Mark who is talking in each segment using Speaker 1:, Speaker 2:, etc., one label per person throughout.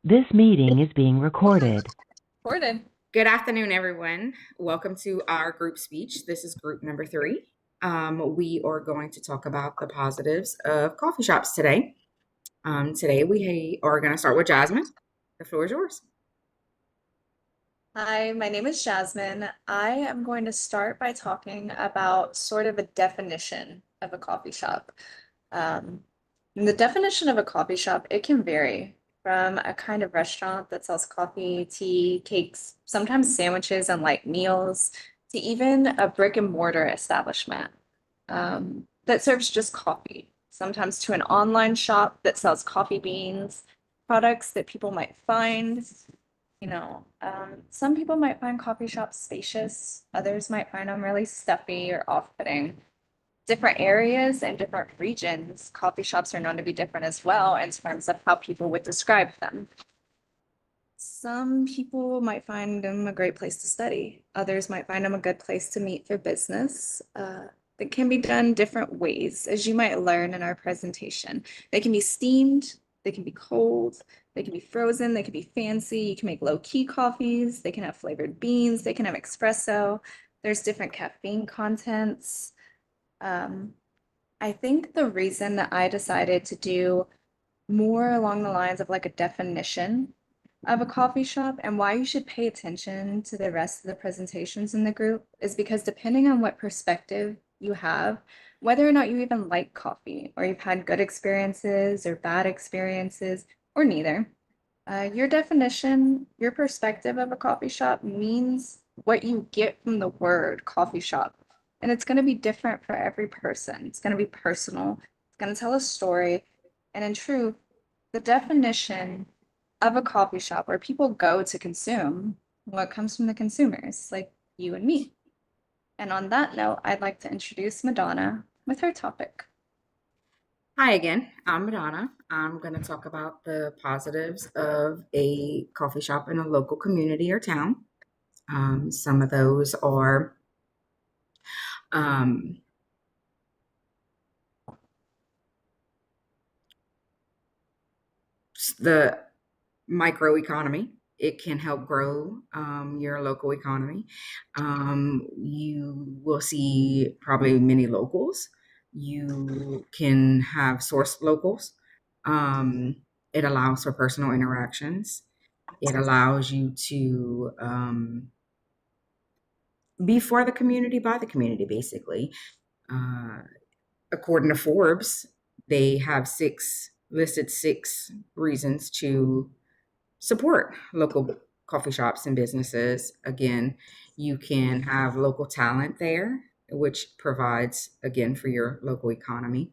Speaker 1: This meeting is being recorded.
Speaker 2: Recorded.
Speaker 3: Good afternoon, everyone. Welcome to our group speech. This is group number 3. We are going to talk about the positives of coffee shops today. Today we are going to start with Jasmine. The floor is yours.
Speaker 2: Hi, my name is Jasmine. I am going to start by talking about sort of a definition of a coffee shop. Um, the definition of a coffee shop, it can vary from a kind of restaurant that sells coffee, tea, cakes, sometimes sandwiches and light meals, to even a brick and mortar establishment that serves just coffee, sometimes to an online shop that sells coffee beans, products that people might find. Some people might find coffee shops spacious, others might find them really stuffy or off-putting. Different areas and different regions, coffee shops are known to be different as well in terms of how people would describe them. Some people might find them a great place to study. Others might find them a good place to meet for business. It can be done different ways, as you might learn in our presentation. They can be steamed, they can be cold, they can be frozen, they can be fancy. You can make low-key coffees, they can have flavored beans, they can have espresso. There's different caffeine contents. Um, I think the reason that I decided to do more along the lines of like a definition of a coffee shop and why you should pay attention to the rest of the presentations in the group is because depending on what perspective you have, whether or not you even like coffee or you've had good experiences or bad experiences or neither, your definition, your perspective of a coffee shop means what you get from the word coffee shop. And it's going to be different for every person. It's going to be personal. It's going to tell a story. And in truth, the definition of a coffee shop where people go to consume what comes from the consumers, like you and me. And on that note, I'd like to introduce Madonna with her topic.
Speaker 3: Hi again. I'm Madonna. I'm going to talk about the positives of a coffee shop in a local community or town. Some of those are um, the microeconomy. It can help grow your local economy. You will see probably many locals. You can have source locals. Um, it allows for personal interactions. It allows you to be for the community, by the community, basically. Uh, According to Forbes, they have listed six reasons to support local coffee shops and businesses. Again, you can have local talent there, which provides, again, for your local economy.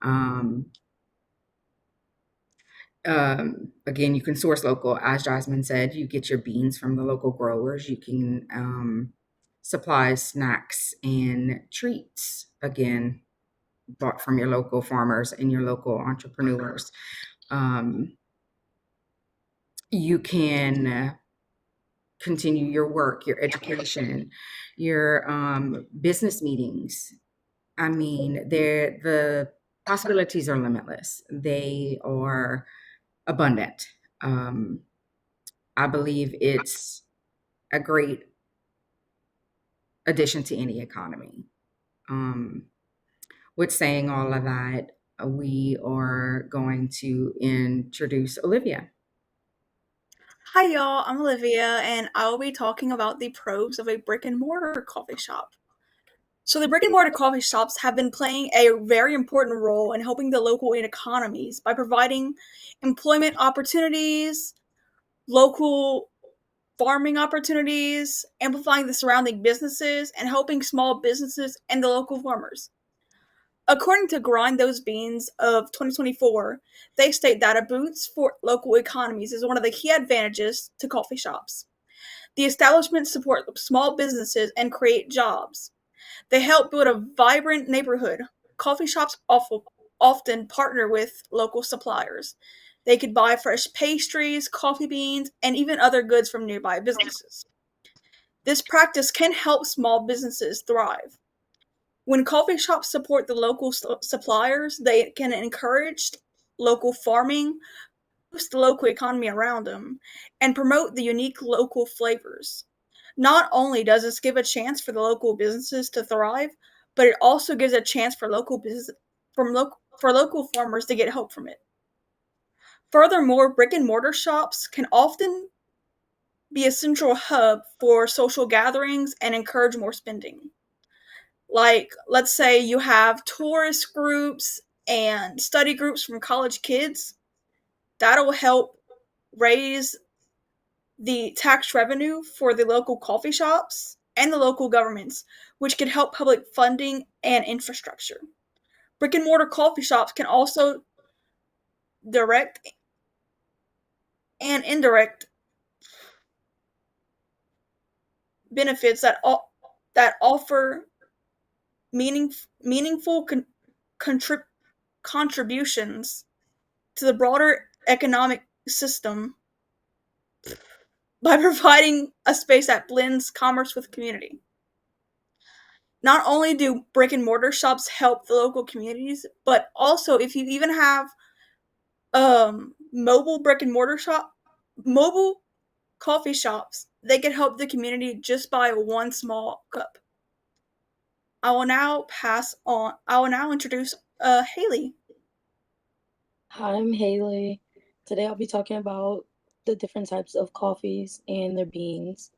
Speaker 3: Um, Again, you can source local. As Jasmine said, you get your beans from the local growers. You can supply snacks and treats, again, bought from your local farmers and your local entrepreneurs. Um, you can continue your work, your education, your business meetings. I mean, the possibilities are limitless. They are abundant. Um, I believe it's a great addition to any economy. Um, with saying all of that, we are going to introduce Olivia.
Speaker 4: Hi, y'all. I'm Olivia, and I will be talking about the pros of a brick and mortar coffee shop. So, the brick and mortar coffee shops have been playing a very important role in helping the local economies by providing employment opportunities, local farming opportunities, amplifying the surrounding businesses, and helping small businesses and the local farmers. According to Grind Those Beans of 2024, they state that a boost for local economies is one of the key advantages to coffee shops. The establishments support small businesses and create jobs. They help build a vibrant neighborhood. Coffee shops often partner with local suppliers. They could buy fresh pastries, coffee beans, and even other goods from nearby businesses. This practice can help small businesses thrive. When coffee shops support the local suppliers, they can encourage local farming, the local economy around them and promote the unique local flavors. Not only does this give a chance for the local businesses to thrive, but it also gives a chance for local farmers to get help from it. Furthermore, brick and mortar shops can often be a central hub for social gatherings and encourage more spending. Like, let's say you have tourist groups and study groups from college kids, that'll help raise the tax revenue for the local coffee shops and the local governments, which can help public funding and infrastructure. Brick and mortar coffee shops can also direct and indirect benefits that offer meaningful contributions to the broader economic system by providing a space that blends commerce with community. Not only do brick and mortar shops help the local communities, but also if you even have mobile brick and mortar shop, mobile coffee shops, they can help the community just by one small cup. I will now introduce Haley.
Speaker 5: Hi, I'm Haley. Today I'll be talking about the different types of coffees and their beans.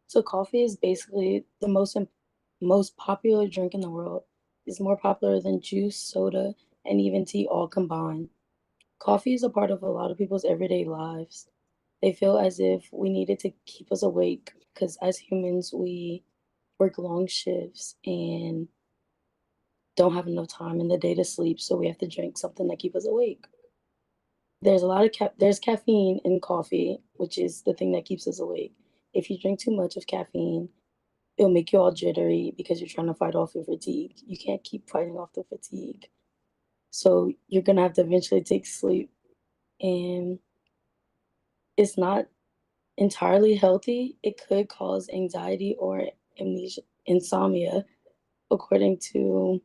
Speaker 5: So coffee is basically the most popular drink in the world. It's more popular than juice, soda, and even tea all combined. Coffee is a part of a lot of people's everyday lives. They feel as if we need it to keep us awake because as humans we work long shifts and don't have enough time in the day to sleep, so we have to drink something that keep us awake. There's caffeine in coffee, which is the thing that keeps us awake. If you drink too much of caffeine, it'll make you all jittery because you're trying to fight off your fatigue. You can't keep fighting off the fatigue. So you're gonna have to eventually take sleep. And it's not entirely healthy. It could cause anxiety or insomnia. According to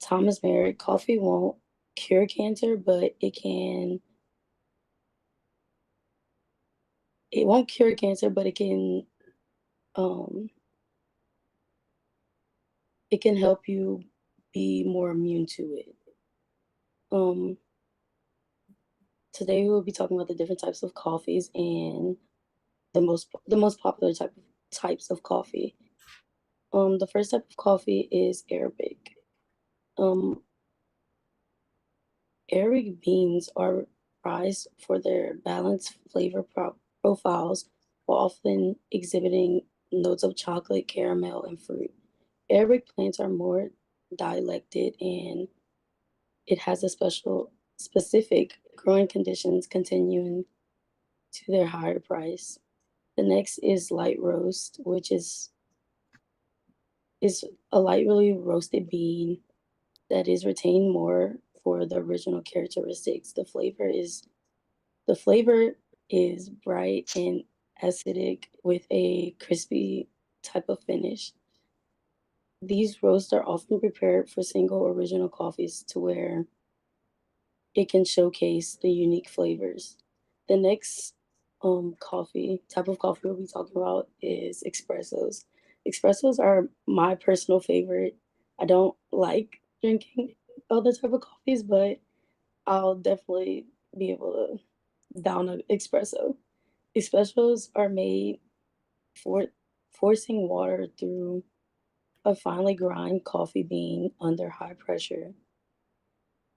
Speaker 5: Thomas Merritt, coffee won't cure cancer, but it won't cure cancer, but um it can help you be more immune to it. Um Today we will be talking about the different types of coffees and the most popular types of coffee. The first type of coffee is Arabic. Um Arabic beans are prized for their balanced flavor profiles while often exhibiting notes of chocolate, caramel, and fruit. Arabic plants are more dialected and it has a specific growing conditions continuing to their higher price. The next is light roast, which is a lightly roasted bean that is retained more for the original characteristics. The flavor is bright and acidic with a crispy type of finish. These roasts are often prepared for single original coffees to where it can showcase the unique flavors. The next coffee type of coffee we'll be talking about is espressos. Espressos are my personal favorite. I don't like drinking other type of coffees, but I'll definitely be able to down an espresso. Espressos are made for forcing water through a finely grind coffee bean under high pressure.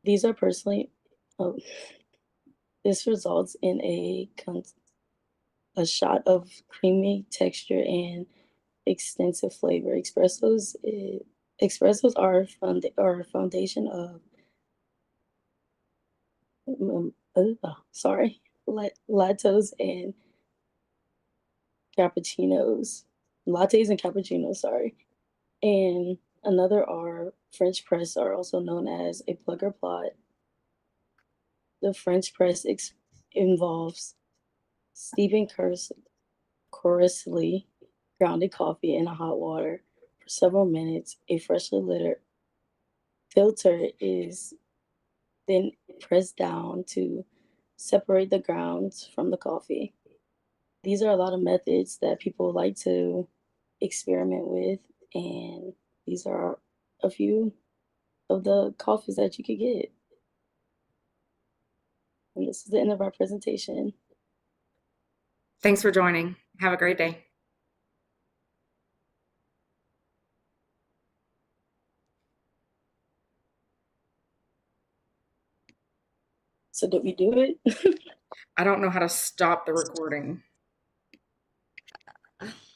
Speaker 5: These are personally, oh, this results in a shot of creamy texture and extensive flavor. Espressos are a foundation of sorry, lattes and cappuccinos, lattes and cappuccinos. Sorry, and another are French press, are also known as a plugger plot. The French press involves steeping coarsely grounded coffee in a hot water for several minutes. A freshly lit filter is then pressed down to separate the grounds from the coffee. These are a lot of methods that people like to experiment with, and these are a few of the coffees that you could get. And this is the end of our presentation.
Speaker 3: Thanks for joining. Have a great day.
Speaker 5: So did we do it?
Speaker 3: I don't know how to stop the recording.